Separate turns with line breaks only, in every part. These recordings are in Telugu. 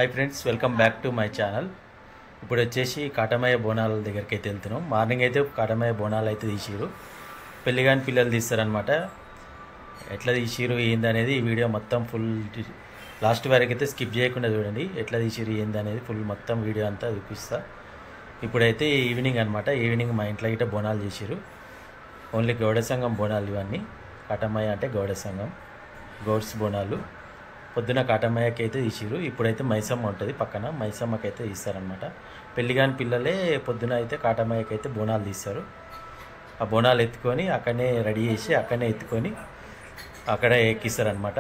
Hi friends, welcome back to my channel. ఇప్పుడు వచ్చేసి కాటమయ్య బోనాల దగ్గరికి అయితే వెళ్తున్నాం. మార్నింగ్ అయితే కాటమయ్య బోనాలు అయితే తీసిరు. పెళ్లి కాని పిల్లలు తీస్తారనమాట. ఎట్లా తీసిరు ఏందనేది ఈ వీడియో మొత్తం ఫుల్ లాస్ట్ వరకు అయితే స్కిప్ చేయకుండా చూడండి. ఎట్లా తీసిరు ఏందనేది ఫుల్ మొత్తం వీడియో అంతా చూపిస్తా. ఇప్పుడైతే ఈవినింగ్ అనమాట. ఈవినింగ్ మా ఇంట్లో అయితే బోనాలు చేసిరు. ఓన్లీ గౌడ సంఘం బోనాలు ఇవన్నీ. కాటమయ్య అంటే గౌడ సంఘం, గౌడ్స్ బోనాలు. పొద్దున కాటమయ్యకి అయితే తీసిరు. ఇప్పుడైతే మైసమ్మ ఉంటుంది పక్కన, మైసమ్మకి అయితే తీస్తారనమాట. పెళ్లి కాని పిల్లలే పొద్దున అయితే కాటమయ్యకి అయితే బోనాలు తీస్తారు. ఆ బోనాలు ఎత్తుకొని అక్కడనే రెడీ చేసి అక్కడనే ఎత్తుకొని అక్కడ ఎక్కిస్తారనమాట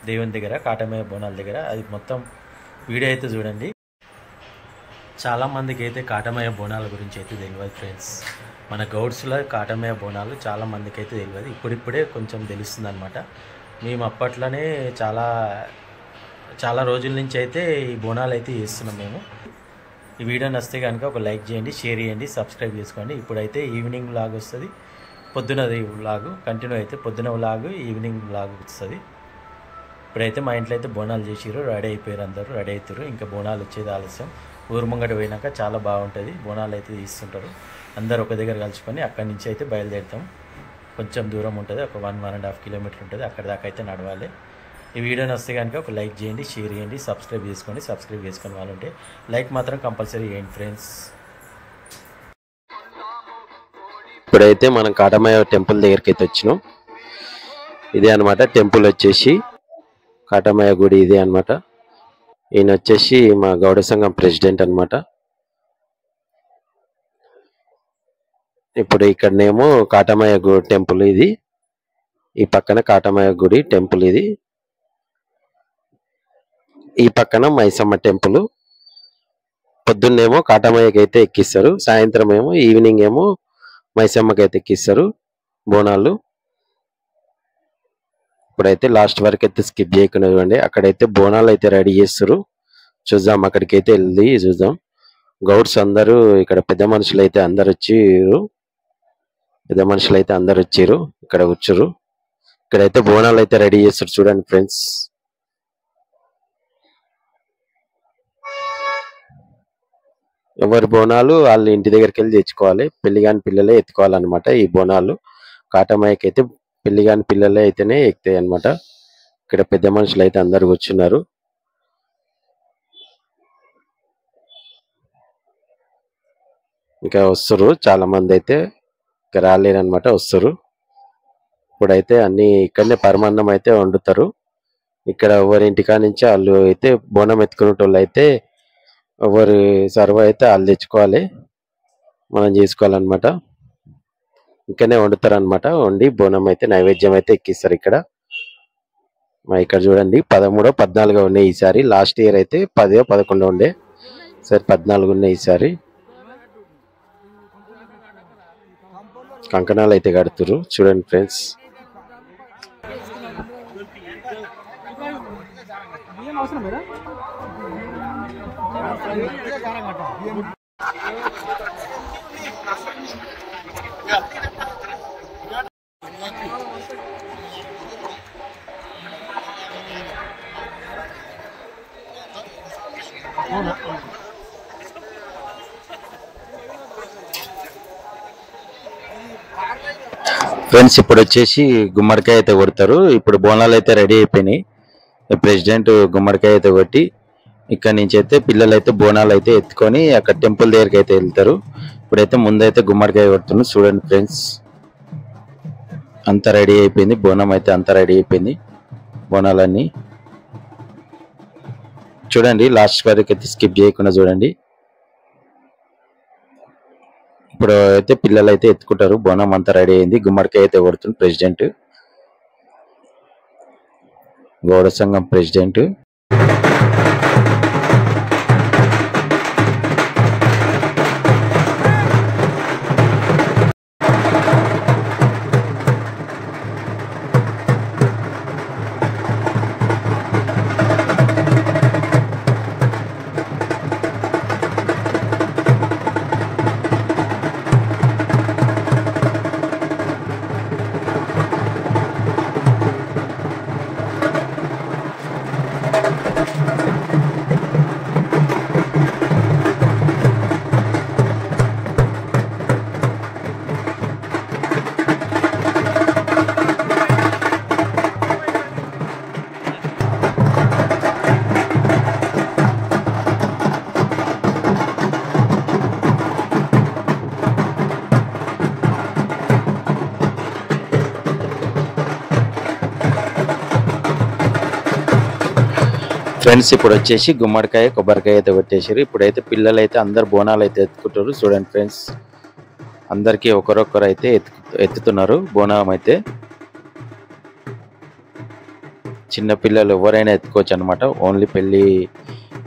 దేవుని దగ్గర, కాటమయ్య బోనాల దగ్గర. అది మొత్తం వీడియో అయితే చూడండి. చాలామందికి అయితే కాటమయ్య బోనాల గురించి అయితే తెలియదు ఫ్రెండ్స్. మన గౌడ్స్లో కాటమయ్య బోనాలు చాలామందికి అయితే తెలియదు. ఇప్పుడిప్పుడే కొంచెం తెలుస్తుంది అనమాట. మేము అప్పట్లోనే చాలా రోజుల నుంచి అయితే ఈ బోనాలు అయితే చేస్తున్నాం మేము. ఈ వీడియో నచ్చితే కనుక ఒక లైక్ చేయండి, షేర్ చేయండి, సబ్స్క్రైబ్ చేసుకోండి. ఇప్పుడైతే ఈవినింగ్ వ్లాగ్ వస్తుంది, పొద్దునది వ్లాగ్ కంటిన్యూ అయితే పొద్దున వ్లాగ్ ఈవినింగ్ వ్లాగ్ వస్తుంది. ఇప్పుడైతే మా ఇంట్లో అయితే బోనాలు చేసిరు, రెడీ అయిపోయారు, అందరూ రెడీ అవుతారు. ఇంకా బోనాలు వచ్చేది ఆలస్యం. ఊరు ముంగట పోయినాక చాలా బాగుంటుంది. బోనాలు అయితే తీస్తుంటారు. అందరు ఒక దగ్గర కలుసుకొని అక్కడి నుంచి అయితే బయలుదేరుతాం. కొంచెం దూరం ఉంటుంది, ఒక 1.5 కిలోమీటర్ ఉంటుంది. అక్కడ దాకా అయితే నడవాలి. ఈ వీడియో నచ్చితే కనుక ఒక లైక్ చేయండి, షేర్ చేయండి, సబ్స్క్రైబ్ చేసుకోండి. సబ్స్క్రైబ్ చేసుకుని వాళ్ళు ఉంటే లైక్ మాత్రం కంపల్సరీ చేయండి ఫ్రెండ్స్.
ఇప్పుడైతే మనం కాటమయ్య టెంపుల్ దగ్గరికి అయితే వచ్చినాం. ఇదే అనమాట టెంపుల్ వచ్చేసి, కాటమయ్య గుడి ఇదే అనమాట. ఈయన వచ్చేసి మా గౌడ సంఘం ప్రెసిడెంట్ అనమాట. ఇప్పుడు ఇక్కడనేమో కాటమయ్య టెంపుల్ ఇది, ఈ పక్కన కాటమయ్య గుడి టెంపుల్ ఇది, ఈ పక్కన మైసమ్మ టెంపుల్. పొద్దున్నేమో కాటమయ్యకి అయితే ఎక్కిస్తారు, సాయంత్రం ఏమో ఈవినింగ్ ఏమో మైసమ్మకి అయితే ఎక్కిస్తారు బోనాలు. ఇప్పుడైతే లాస్ట్ వరకు అయితే స్కిప్ చేయకుండా చూడండి. అక్కడైతే బోనాలు అయితే రెడీ చేస్తారు. చూద్దాం, అక్కడికి అయితే వెళ్ళి చూద్దాం. గౌడ్స్ అందరూ ఇక్కడ పెద్ద మనుషులు అయితే అందరు వచ్చారు, ఇక్కడ వచ్చారు. ఇక్కడైతే బోనాలు అయితే రెడీ చేస్తారు చూడండి ఫ్రెండ్స్. ఎవరి బోనాలు వాళ్ళు ఇంటి దగ్గరికి వెళ్ళి తెచ్చుకోవాలి. పెళ్లి కాని పిల్లలే ఎత్తుకోవాలన్నమాట ఈ బోనాలు. కాటమయ్యకి అయితే పెళ్లి కాని పిల్లలే అయితేనే ఎక్కుతాయి అనమాట. ఇక్కడ పెద్ద మనుషులు అయితే అందరు కూర్చున్నారు. ఇంకా వస్తారు, చాలా మంది అయితే ఇంకా రాలేరనమాట, వస్తారు. ఇప్పుడైతే అన్ని ఇక్కడనే పరమాన్నం అయితే వండుతారు. ఇక్కడ ఎవరి ఇంటికా నుంచి వాళ్ళు అయితే బోనం ఎత్తుకునే వాళ్ళు అయితే ఎవరు సర్వ అయితే వాళ్ళు తెచ్చుకోవాలి, మనం చేసుకోవాలన్నమాట. ఇంకనే వండుతారు అనమాట. వండి బోనం అయితే నైవేద్యం అయితే ఎక్కిస్తారు. ఇక్కడ చూడండి 13, 14 ఉన్నాయి ఈసారి. లాస్ట్ ఇయర్ అయితే 10, 11 ఉండే, సరే 14 ఉన్నాయి ఈసారి. కంకణాలు అయితే కడుతురు చూడండి ఫ్రెండ్స్. ఫ్రెండ్స్ ఇప్పుడు వచ్చేసి గుమ్మడికాయ అయితే కొడతారు. ఇప్పుడు బోనాలు అయితే రెడీ అయిపోయినాయి. ప్రెసిడెంట్ గుమ్మడికాయ అయితే కొట్టి ఇక్కడ నుంచి అయితే పిల్లలు అయితే బోనాలు అయితే ఎత్తుకొని అక్కడ టెంపుల్ దగ్గరికి అయితే వెళ్తారు. ఇప్పుడైతే ముందైతే గుమ్మడికాయ కొడుతున్నారు చూడండి ఫ్రెండ్స్. అంతా రెడీ అయిపోయింది, బోనం అయితే అంతా రెడీ అయిపోయింది. బోనాలన్నీ చూడండి, లాస్ట్ వరకు అయితే స్కిప్ చేయకుండా చూడండి. ఇప్పుడు అయితే పిల్లలు అయితే ఎత్తుకుంటారు, బోనం అంతా రెడీ అయింది. గుమ్మడికాయ అయితే కొడుతుంది ప్రెసిడెంట్, గౌడ సంఘం ప్రెసిడెంట్. ఫ్రెండ్స్ ఇప్పుడు వచ్చేసి గుమ్మడికాయ కొబ్బరికాయ అయితే కొట్టేసారు. ఇప్పుడైతే పిల్లలు అయితే అందరు బోనాలు అయితే ఎత్తుకుంటారు. చూడండి ఫ్రెండ్స్, అందరికీ ఒకరొకరు అయితే ఎత్తుతున్నారు బోనం అయితే. చిన్న పిల్లలు ఎవరైనా ఎత్తుకోవచ్చు అనమాట. ఓన్లీ పెళ్ళి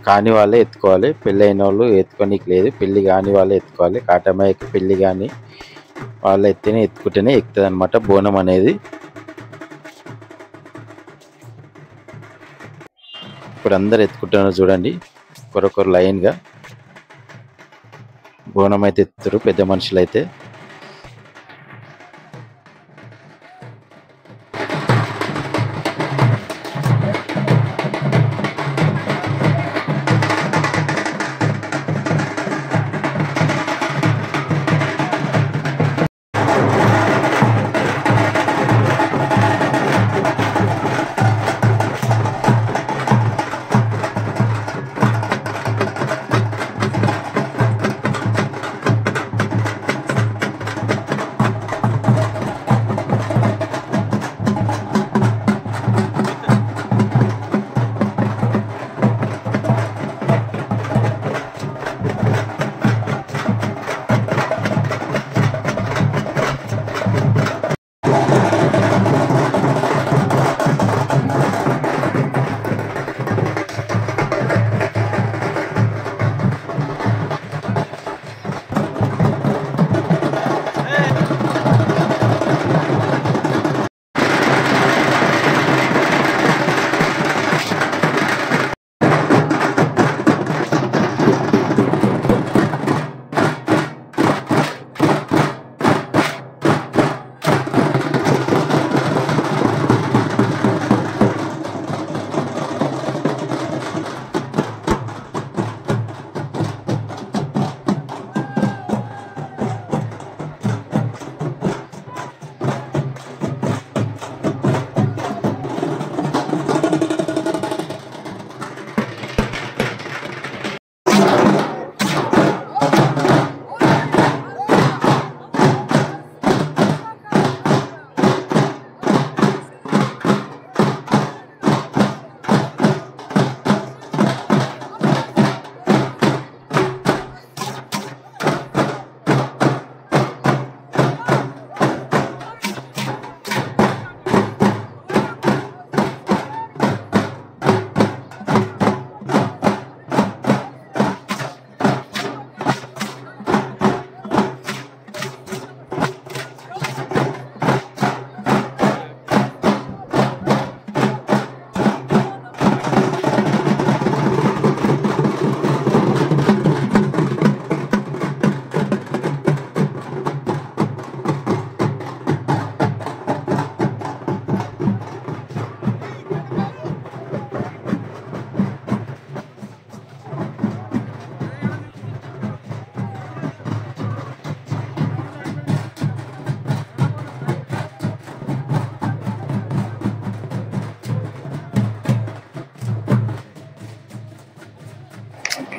కాని వాళ్ళే ఎత్తుకోవాలి, పెళ్ళి అయిన వాళ్ళు ఎత్తుకోనికి లేదు. పెళ్ళి కాని వాళ్ళే ఎత్తుకోవాలి. కాటమయ్యకి పెళ్ళి కానీ వాళ్ళు ఎత్తుకుంటేనే ఎక్కుతుంది అనమాట బోనం అనేది. ఇప్పుడు అందరు ఎత్తుకుంటున్నారు చూడండి, ఒకరొకరు లైన్గా బోనం అయితే ఎత్తుతారు పెద్ద మనుషులు అయితే.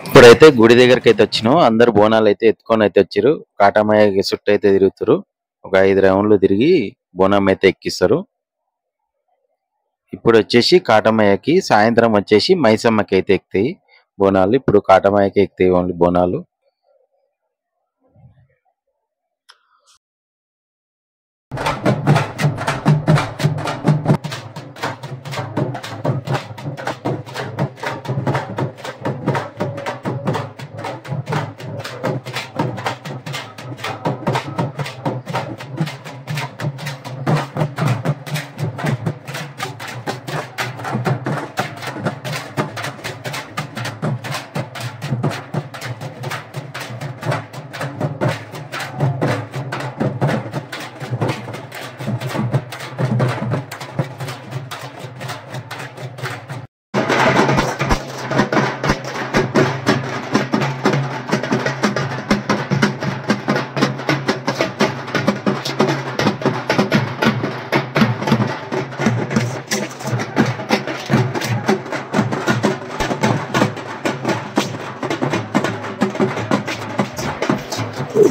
ఇప్పుడైతే గుడి దగ్గరికి అయితే వచ్చినాం. అందరు బోనాలు అయితే ఎత్తుకొని అయితే వచ్చారు. కాటమయ్య చుట్టూ అయితే తిరుగుతారు. ఒక 5 రౌండ్లు తిరిగి బోనం అయితే ఎక్కిస్తారు. ఇప్పుడు వచ్చేసి కాటమయ్యకి సాయంత్రం వచ్చేసి మైసమ్మకి అయితే ఎక్కుతాయి బోనాలు. ఇప్పుడు కాటమయ్యకి ఎక్కుతాయి ఓన్లీ బోనాలు.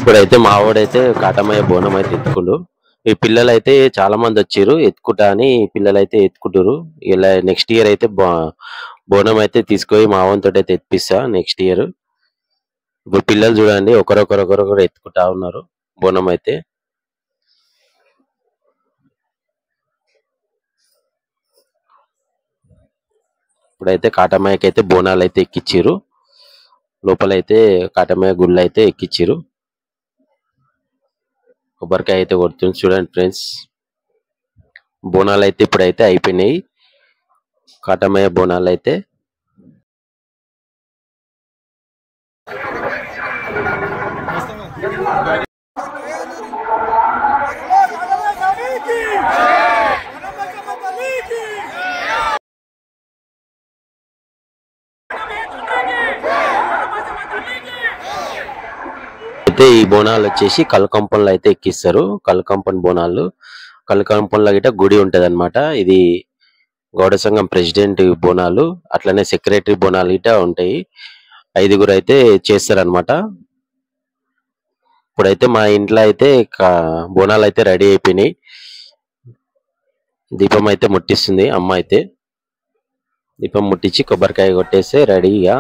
ఇప్పుడైతే మా వాడైతే కాటమయ్య బోనం అయితే ఎత్తుకుండు. ఈ పిల్లలు అయితే చాలా మంది వచ్చారు ఎత్తుకుంటా అని. పిల్లలు అయితే ఎత్తుకుంటారు. ఇలా నెక్స్ట్ ఇయర్ అయితే బోనం అయితే తీసుకొని మా వంతు అయితే ఎత్తిపిస్తా నెక్స్ట్ ఇయర్. ఇప్పుడు పిల్లలు చూడండి ఒకరొకరు ఎత్తుకుంటా ఉన్నారు బోనం అయితే. ఇప్పుడైతే కాటమాయకి అయితే బోనాలు అయితే ఎక్కిచ్చిరు. లోపలైతే కాటమాయ గుళ్ళు అయితే ఎక్కిచ్చిరు. కొబ్బరికాయ అయితే కొడుతుంది చూడండి ఫ్రెండ్స్. బోనాలు అయితే ఇప్పుడైతే అయిపోయినాయి, కాటమాయ బోనాలు అయితే. అయితే ఈ బోనాలు వచ్చేసి కలకంపంలో అయితే ఎక్కిస్తారు. కలకంపన్ బోనాలు, కలకంపంలో గిట్ట గుడి ఉంటది అనమాట. ఇది గౌడ సంఘం ప్రెసిడెంట్ బోనాలు, అట్లనే సెక్రటరీ బోనాలు గిట్ట ఉంటాయి. 5గురు అయితే చేస్తారనమాట. ఇప్పుడైతే మా ఇంట్లో అయితే బోనాలు అయితే రెడీ అయిపోయినాయి. దీపం అయితే ముట్టిస్తుంది అమ్మ అయితే. దీపం ముట్టించి కొబ్బరికాయ కొట్టేస్తే రెడీగా.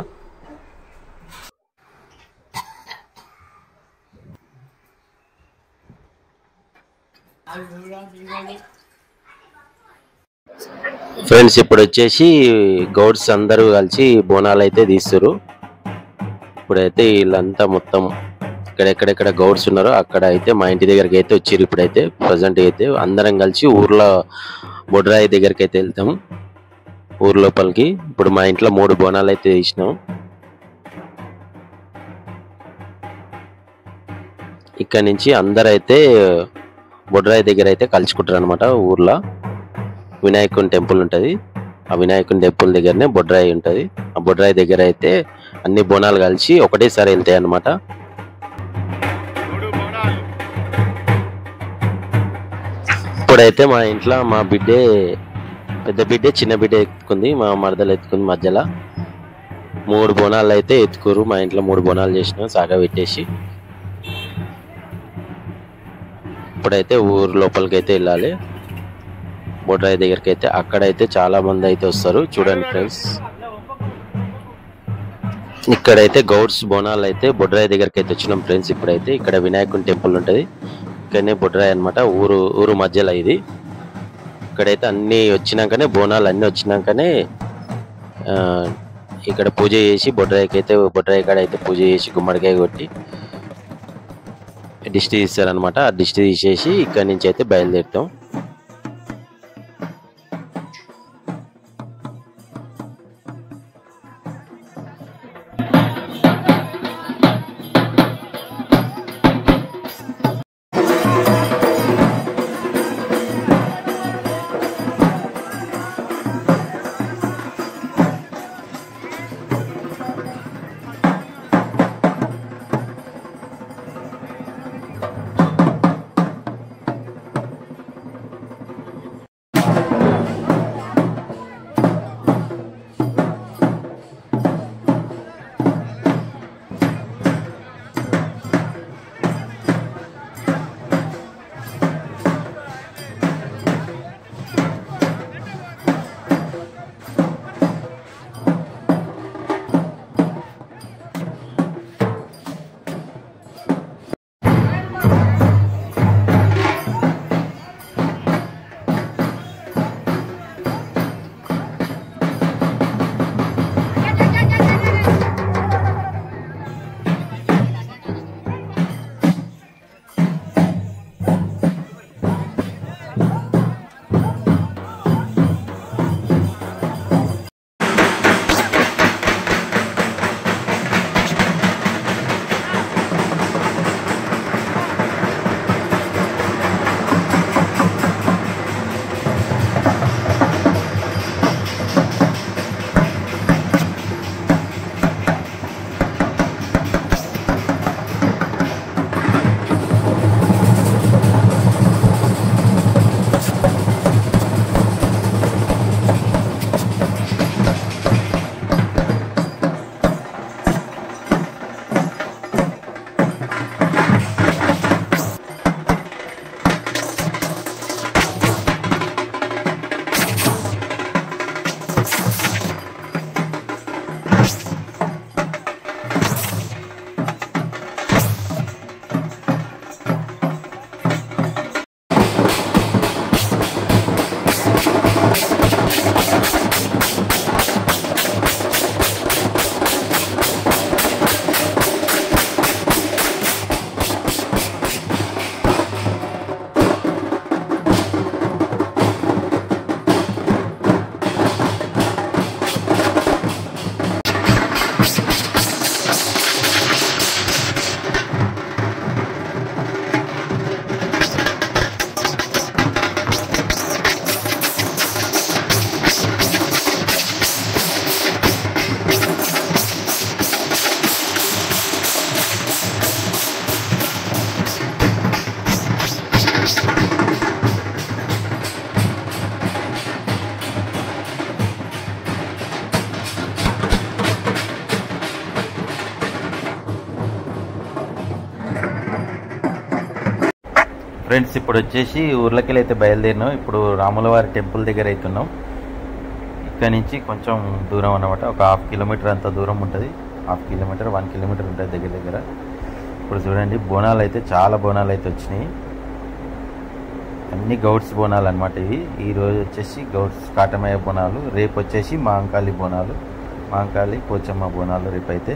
ఫ్రెండ్స్ ఇప్పుడు వచ్చేసి గౌడ్స్ అందరూ కలిసి బోనాలు అయితే తీస్తారు. ఇప్పుడైతే వీళ్ళంతా మొత్తం ఎక్కడెక్కడ గౌడ్స్ ఉన్నారో అక్కడ అయితే మా ఇంటి దగ్గరికి అయితే వచ్చారు. ఇప్పుడైతే ప్రజెంట్ అయితే అందరం కలిసి ఊర్లో బొడ్రాయి దగ్గరికి అయితే వెళ్తాం, ఊరు లోపలికి. ఇప్పుడు మా ఇంట్లో 3 బోనాలు అయితే తీసినాం. ఇక్కడ నుంచి అందరైతే బొడ్రాయి దగ్గర అయితే కలుసుకుంటారు అనమాట. ఊర్లో వినాయకుని టెంపుల్ ఉంటది, ఆ వినాయకుని టెంపుల్ దగ్గరనే బొడ్రాయి ఉంటది. ఆ బొడ్రాయి దగ్గర అయితే అన్ని బోనాలు కలిసి ఒకటేసారి వెళ్తాయి అన్నమాట. ఇప్పుడైతే మా ఇంట్లో మా బిడ్డే, పెద్ద బిడ్డే చిన్న బిడ్డ ఎత్తుకుంది, మా మరదలు ఎత్తుకుంది. మధ్యలో 3 బోనాలు అయితే ఎత్తుకోరు. మా ఇంట్లో 3 బోనాలు చేసినాం సాగా పెట్టేసి. ఇప్పుడైతే ఊరు లోపలికి అయితే వెళ్ళాలి, బొడ్రాయి దగ్గరికి అయితే. అక్కడైతే చాలా మంది అయితే వస్తారు చూడండి ఫ్రెండ్స్. ఇక్కడైతే గౌడ్స్ బోనాలు అయితే బొడ్రాయి దగ్గరికి అయితే వచ్చినాం ఫ్రెండ్స్. ఇప్పుడైతే ఇక్కడ వినాయకుని టెంపుల్ ఉంటది, ఇక్కడనే బొడ్రాయి అనమాట. ఊరు మధ్యలో ఇది. ఇక్కడైతే అన్ని వచ్చినాకనే, బోనాలు అన్ని వచ్చినాకనే ఇక్కడ పూజ చేసి బొడ్రాయి కాడ అయితే పూజ చేసి గుమ్మడికాయ కొట్టి దిష్టి తీస్తారనమాట. ఆ దిష్టి తీసేసి ఇక్కడ నుంచి అయితే బయలుదేరుతాం.
ఫ్రెండ్స్ ఇప్పుడు వచ్చేసి ఊర్లకెళ్ళి అయితే బయలుదేరినాం. ఇప్పుడు రాములవారి టెంపుల్ దగ్గర అవుతున్నాం. ఇక్కడ నుంచి కొంచెం దూరం అన్నమాట, ఒక 1/2 కిలోమీటర్ అంత దూరం ఉంటుంది. 1/2 కిలోమీటర్ 1 కిలోమీటర్ ఉంటుంది దగ్గర దగ్గర. ఇప్పుడు చూడండి బోనాలు అయితే చాలా బోనాలు అయితే వచ్చినాయి. అన్ని గౌడ్స్ బోనాలు అనమాట ఇవి. ఈరోజు వచ్చేసి గౌడ్స్ కాటమయ్య బోనాలు, రేపు వచ్చేసి మాంకాళి బోనాలు, మాంకాళి పోచమ్మ బోనాలు రేపు అయితే.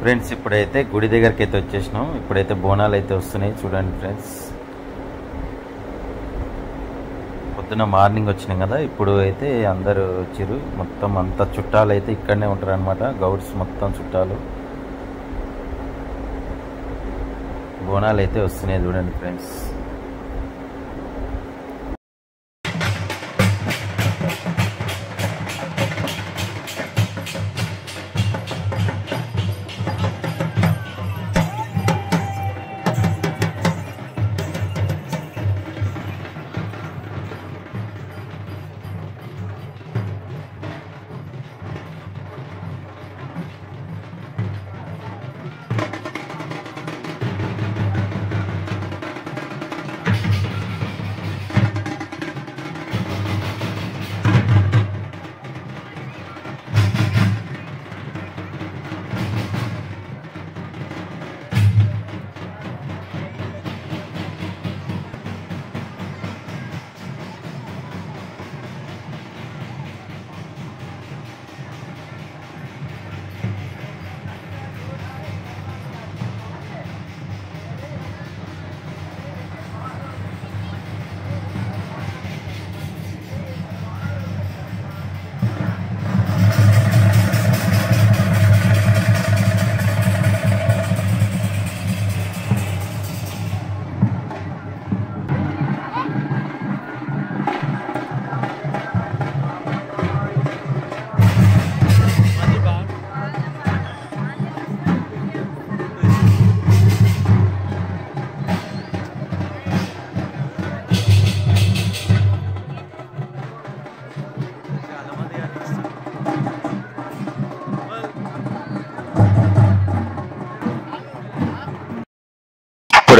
ఫ్రెండ్స్ ఇప్పుడైతే గుడి దగ్గరికి అయితే వచ్చేసినాం. ఇప్పుడైతే బోనాలు అయితే వస్తున్నాయి చూడండి ఫ్రెండ్స్. పొద్దున మార్నింగ్ వచ్చినాం కదా, ఇప్పుడు అయితే అందరూ వచ్చారు. మొత్తం అంతా చుట్టాలు అయితే ఇక్కడనే ఉంటారు అనమాట, గౌడ్స్ మొత్తం చుట్టాలు. బోనాలు అయితే వస్తున్నాయి చూడండి ఫ్రెండ్స్.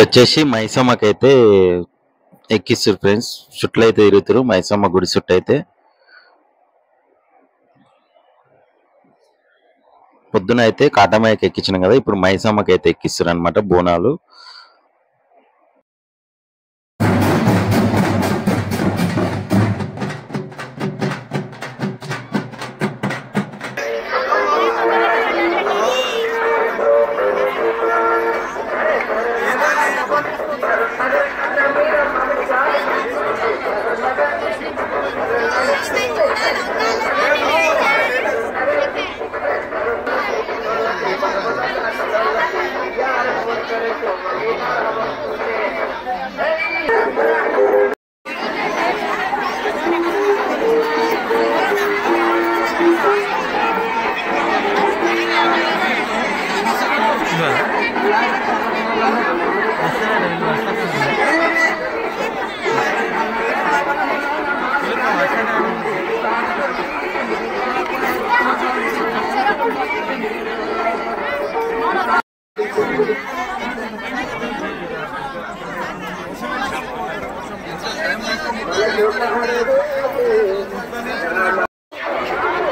వచ్చేసి మైసమ్మకైతే ఎక్కిస్తారు ఫ్రెండ్స్. చుట్లు అయితే తిరుగుతారు మైసమ్మ గుడి చుట్టూ అయితే. పొద్దున అయితే కాటమయ్యకి ఎక్కించినాం కదా, ఇప్పుడు మైసమ్మకి అయితే ఎక్కిస్తారు అనమాట బోనాలు.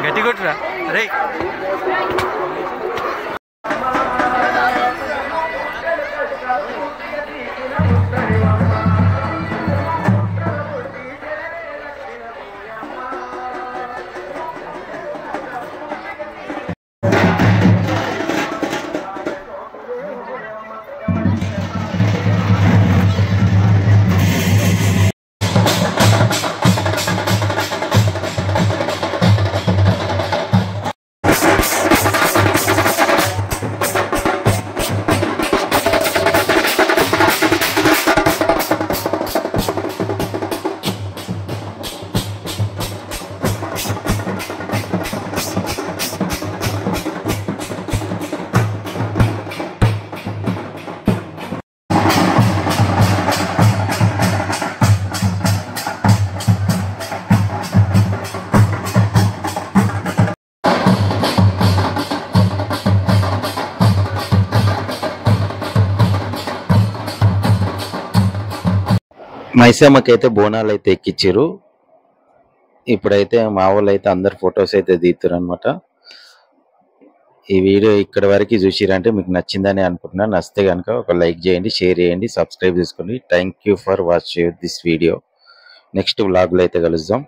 గట్టి కొట్టురా అరే.
మైసమ్మకి అయితే బోనాలు అయితే ఎక్కించారు. ఇప్పుడైతే మా వాళ్ళు అయితే అందరు ఫొటోస్ అయితే దిగుతారు అనమాట. ఈ వీడియో ఇక్కడ వరకు చూసిరంటే మీకు నచ్చిందని అనుకుంటున్నాను. నచ్చితే కనుక ఒక లైక్ చేయండి, షేర్ చేయండి, సబ్స్క్రైబ్ చేసుకోండి. Thank you for watching this video. Next వ్లాగ్లో అయితే కలుద్దాం.